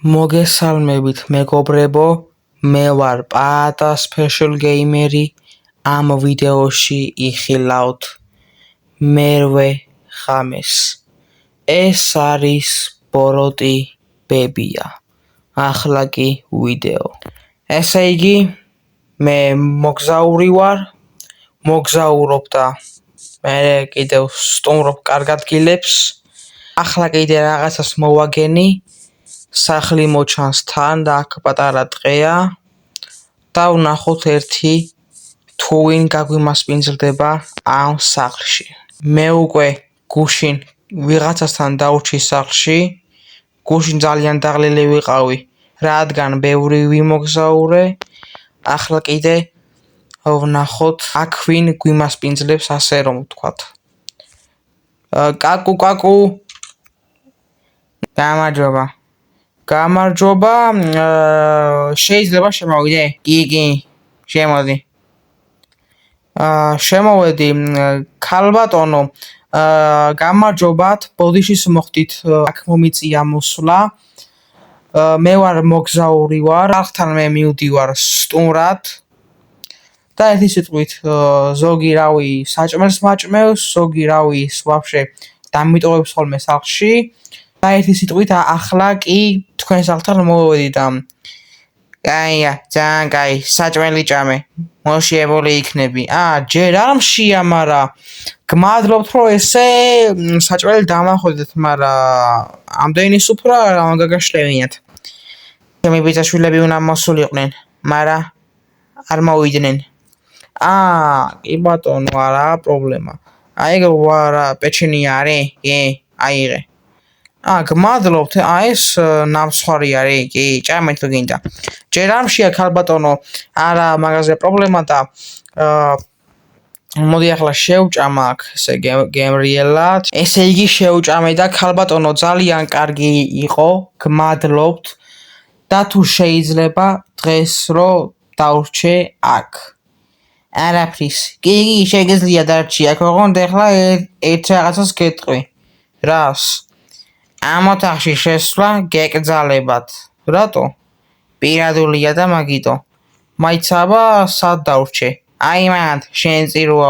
მოგესალმებით მეგობრებო, მე ვარ პაატა სპეშალ გეიმერი. ამ ვიდეოში იხილავთ მერვე ღამეს. ეს არის ბოროტი ბებია. ახლა კი ვიდეო. ესე იგი, მე მოგზაური ვარ, მოგზაურობ და მე კიდევ სტუმრობ კარგ ადგილებს. ახლა კიდე რაღაცას მოვაგენი. სახლი მოჩანს თან და აქ პატარა ტყეა და ვნახოთ ერთი თუ ვინ გაგვიმასპინძლდება ამ სახლში. მე უკვე გუშინ ვიღაცასთან დავრჩი სახლში. გუშინ ძალიან დაღლილი ვიყავი, რადგან ბევრი ვიმოგზაურე. ახლა კიდე ვნახოთ აქ ვინ გვიმასპინძლებს, ასე რომ ვთქვათ. კაკუ გამარჯობა, შეიძლება შემოვიდე? კი, შემოდი. შემოვედი, ქალბატონო, გამარჯობათ, ბოდიშის მოხდით, აქ მომიწია მოსვლა. მე ვარ მოგზაური ვარ, ახთან მე მივდივარ სტუმრად. და ერთი სიტყვით, ზოგი რავი საჭმელს მაჭმევს, ზოგი რავი ვაფშე დამიტოვებს ხოლმე სახლში. და ერთი სიტყვით ახლა კი თქვენ სახლთან მოვედი და კაია, ძალიან კაი, საჭმელი ჭამე, მოშიებული იქნები. ჯერ არ მშია, მაგრამ გმადლობთ რომ ესე საჭმელი დამახვედეთ, მაგრამ ამდენი სუფრა რა გაგაშლევინათ. ჩემი ბიძაშვილები უნდა მოსულიყვნენ, მაგრამ არ მოვიდნენ. კი ბატონო, არა პრობლემა. ეგ რა პეჩენია არის? კი, აიღე. გმადლობთ, ეს ნამსხარი არის, კი, ჭამეთ თუ გინდა. ჯერ არ მშია ქალბატონო, არა მაგაზე პრობლემა და მოდი ახლა შევჭამა აქ, ესე გემრიელად. ესე იგი შევჭამე და ქალბატონო ძალიან კარგი იყო, გმადლობთ და თუ შეიძლება დღეს რომ დავრჩე აქ. არაფრის. კი, შეგიძლია დარჩი აქ, ოღონდ ახლა ერთ რაღაცას გეტყვი. რას? ამ ოთახში შესვლა გეკძალებათ. რატო? პირადულია და მაგიტო. მაიც აბა სად დავრჩე? მანდ, შენ წიროა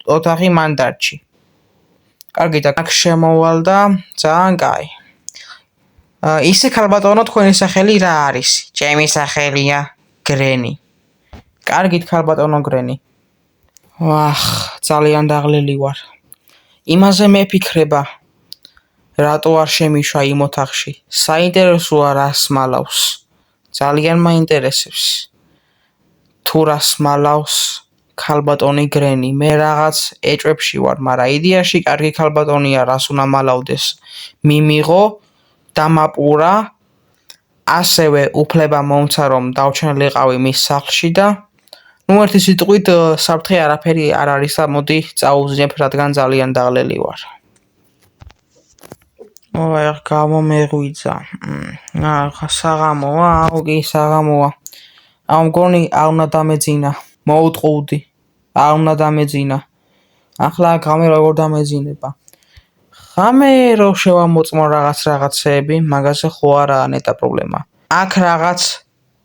ოთახი, მან დარჩი. კარგი და აქ შემოვალ და ძალიან კაი. ისე ქალბატონო, თქვენი სახელი რა არის? ჩემი სახელია გრენი. კარგით ქალბატონო გრენი. ძალიან დაღლილი ვარ. იმაზე მეფიქრება. რატო არ შემიშვა იმ ოთახში? საინტერესოა რას მალავს. ძალიან მაინტერესებს. თუ რას მალავს ქალბატონი გრენი. მე რაღაც ეჭვებში ვარ, მაგრამ იდეაში კარგი ქალბატონია, რას უნდა მალავდეს. მიმიღო, დამაპურა, ასევე უფლება მომცა რომ დავჩენილიყავი მის სახლში და ერთი სიტყვით საფრთხე არაფერი არ არის და მოდი წაუძინებ, რადგან ძალიან დაღლილი ვარ. გამომეღვიძა. საღამოა, კი საღამოა. მგონი არ უნდა დამეძინა. მოუტყუდი. არ უნდა დამეძინა. ახლა ღამე როგორ დამეძინება? ღამე რო შევამოწმო რაღაცეები, მაგაზე ხო არაა ნეტა პრობლემა. აქ რაღაც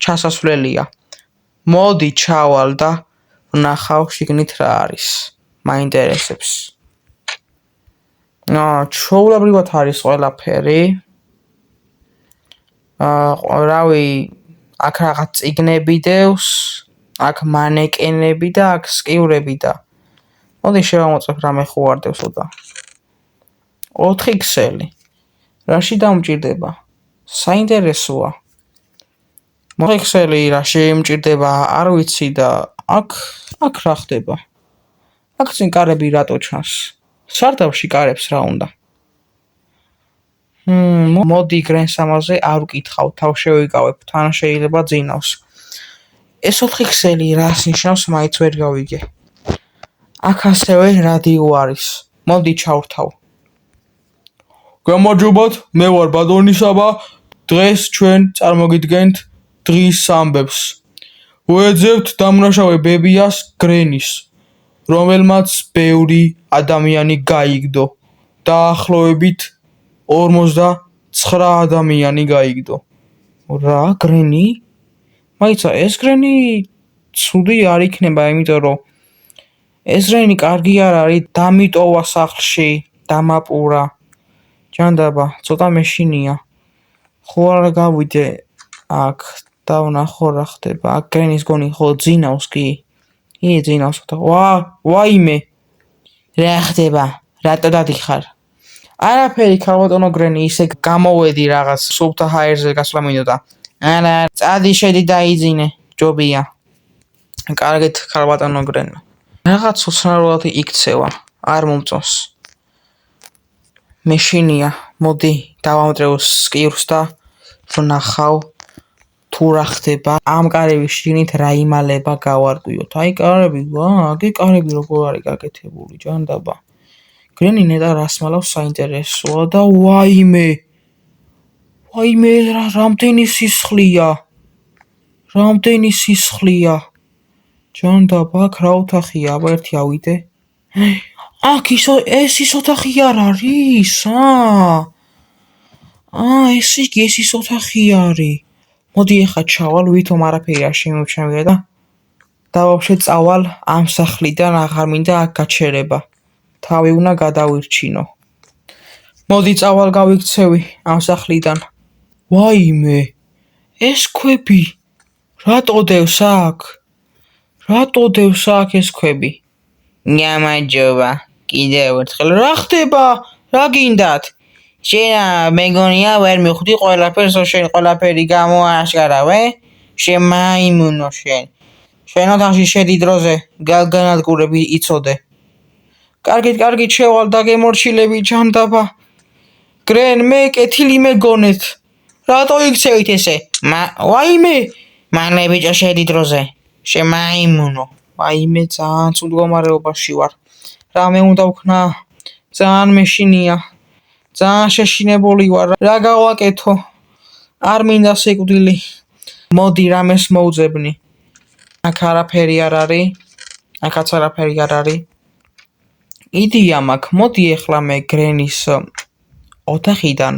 ჩასასვლელია. მოდი ჩავალ და ვნახავ შიგნით რა არის. მაინტერესებს. ჩვეულებრივად არის ყველაფერი. რავი, აქ რაღაც წიგნები დევს, აქ მანეკენები და აქ სკივრები და მოდი შევამოწმებ რამე ხო არ დევს ოდა. 4 ქსელი. რაში დამჭირდება? საინტერესოა. 4 ქსელი რაში იმჭირდება, არ ვიცი და აქ რა ხდება? აქ წინ კარები რატო ჩანს? სარდაფში კარებს რა უნდა? მოდი გრენს ამაზე არ ვკითხავ, თავ შევიკავებ, თან შეიძლება ძინავს. ეს 4 ქსელი რას ნიშნავს, მაინც ვერ გავიგე. აქ ასევე რადიო არის. მოდი ჩავრთავ. გამარჯობათ, მე ვარ ბატონი საბა. დღეს ჩვენ წარმოგიდგენთ დღის ამბებს. ვეძებთ დამნაშავე ბებიას გრენის, რომელმაც ბევრი ადამიანი გაიგდო. დაახლოებით 49 ადამიანი გაიგდო. რა გრენი? მაიცა ეს გრენი ცუდი არ იქნება, იმიტომ რომ ეს გრენი კარგი არ არის, დამიტოვა სახლში, დამაპურა. ჯანდაბა, ცოტა მეშინია. ხო არ გავიდე აქ და ვნახო რა ხდება. აქ გრენის გონი ხო ძინავს კი? ძინავს ხოთა. ვაიმე. რა ხდება? რატო დადიხარ? არაფერი ქალბატონო გრენი, ისე გამოვედი რაღაც სულთა ჰაერზე გასვლა მინდოდა. არა, წადი შედი დაიძინე, ჯობია. კარგით ქალბატონო გრენო. რაღაც უცნაურად იქცევა, არ მომწონს. მეშინია, მოდი დავამტრევ სკივრს და ვნახავ თუ რა ხდება. ამ კარების შიგნით რა იმალება გავარკვიოთ. აი კარები, აგი კარები როგორ არის გაკეთებული, ჯანდაბა. გრენი ნეტა რას მალავს საინტერესოა და ვაიმე რამდენი სისხლია. ჯანდაბა, აქ რა ოთახია? აბა ერთი ავიდე. აქ ეს ის ოთახი არ არის? ეს იგი ეს ის ოთახი არის. მოდი ახლა ჩავალ, ვითომ არაფერი არ შემოჩნევია და ვაფშე წავალ ამ სახლიდან, აღარ მინდა აქ გაჩერება. თავი უნდა გადავირჩინო. მოდი წავალ გავიქცევი ამ სახლიდან. ვაიმე, ეს ქვები რატო დევს აქ ეს ქვები? გამარჯობა, კიდევ ერთხელ. რა ხდება? რა გინდათ? შენ მეგონია ვერ მიხვდი ყველაფერს, შენ ყველაფერი გამოაშკარავე? შენ მაიმუნო შენ. შენ ოთახში შედი დროზე, განადგურები იცოდე. კარგით შევალ და გემორჩილები ჯანდაბა. გრენ, მე კეთილი მეგონეთ. რატო იქცევით ესე? ვაიმე, მალე ბიჭო შედი დროზე. შენ მაიმუნო. ვაიმე, ძალიან ცუდ მდგომარეობაში ვარ. რამე უნდა ვქნა? ძალიან მეშინია. ძალიან შეშინებული ვარ. რა გავაკეთო? არ მინდა სიკვდილი. მოდი რამეს მოვძებნი. აქ არაფერი არ არის. აქაც არაფერი არ არის. იდეა მაქვს, მოდი ახლა მე გრენის ოთახიდან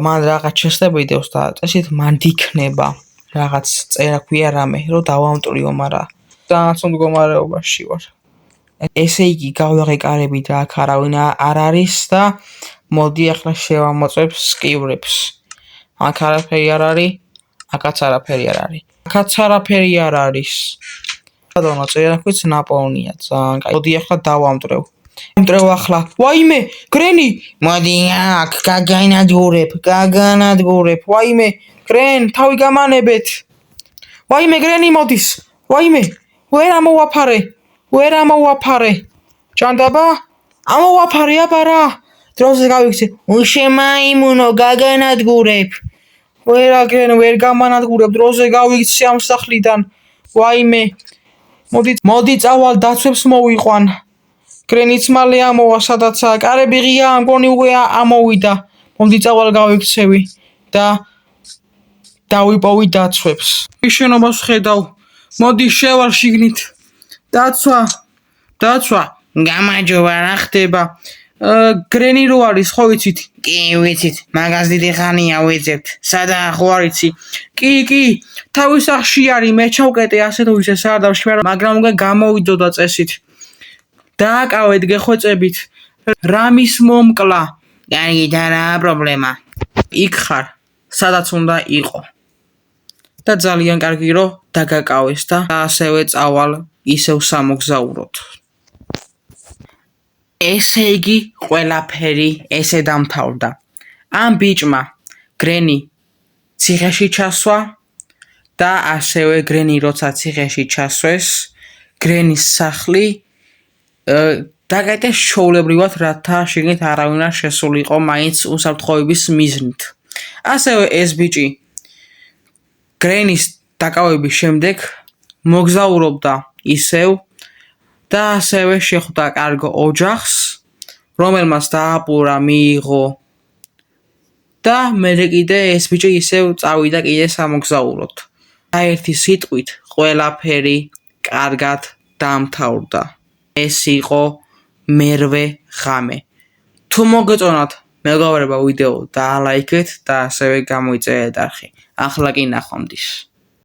მან რაღაც შესწებიდებს და წესით მან დიქნება რაღაც წერა ქვია რამე, რომ დავამტვრიო, მაგრამ ძალიან ცუდ მდგომარეობაში ვარ. ესე იგი გავაღე კარები და აქ არავინ არ არის და მოდი ახლა შევამოწებ სკივრებს. აქ არაფერი არ არის, აქაც არაფერი არ არის. აქაც არაფერი არ არის. ბატონო, წერაქვიც ნაპოვნია, ძალიან კაი. მოდი ახლა დავამტრევ. ამტრევ ახლა. ვაიმე, გრენი, მოდი აქ გაგანადგურებ. ვაიმე, გრენ, თავი გამანებეთ. ვაიმე, გრენი მოდის. ვაიმე, ვერ ამოვაფარე. ჯანდაბა, ამოვაფარე აბა რა. დროზე გავიქცე. უშემაიმუნო, გაგანადგურებ. გრენ, ვერ გამანადგურებ, დროზე გავიქცე ამ სახლიდან. ვაიმე, მოდი წავალ დაცვებს მოვიყვან. გრენიც მალე ამოვა, სადაცაა. კარები ღია, ამგონი უკვე ამოვიდა. მოდი წავალ გავიქცევი და დავიპოვი დაცვებს. შენობას ხედავ. მოდი შევალ შიგნით. დაცვა. გამარჯობა, რა ხდება? გრენი რო არის, ხო ვიცით? კი, ვიცით. მაგას დიდი ხანია ვეძებთ. სადაა, ხო არ იცი? კი, თავის სახლში არის, მე ჩავკეტე ასე თუ ისე სარდაფში, მაგრამ უკვე გამოვიდოდა წესით. დააკავეთ, გეხვეწებით. რამის მომკლა. კარგით, არაა პრობლემა. იქ ხარ, სადაც უნდა იყო. და ძალიან კარგი რომ დაგაკავეს და ასევე წავალ ისევ სამოგზაუროდ. ესე იგი ყველაფერი ესე დამთავრდა. ამ ბიჭმა გრენი ციხეში ჩასვა და ასევე გრენი როცა ციხეში ჩასვეს, გრენის სახლი დაგაიტეს ჩვეულებრივად, რათა შიგნით არავინ არ შესულიყო მაინც უსაფრთხოების მიზნით. ასევე ეს ბიჭი გრენის დაკავების შემდეგ მოგზაურობდა ისევ და ასევე შეხვდა კარგ ოჯახს, რომელმაც დააპურა, მიიღო და მერე კიდე ეს ბიჭი ისევ წავიდა კიდე სამოგზაუროდ. და ერთი სიტყვით ყველაფერი კარგად დამთავრდა. ეს იყო მერვე ღამე. თუ მოგეწონათ მეგობრებო, ვიდეო დაალაიქეთ და ასევე გამოიწერეთ არხი. ახლა კი ნახვამდის.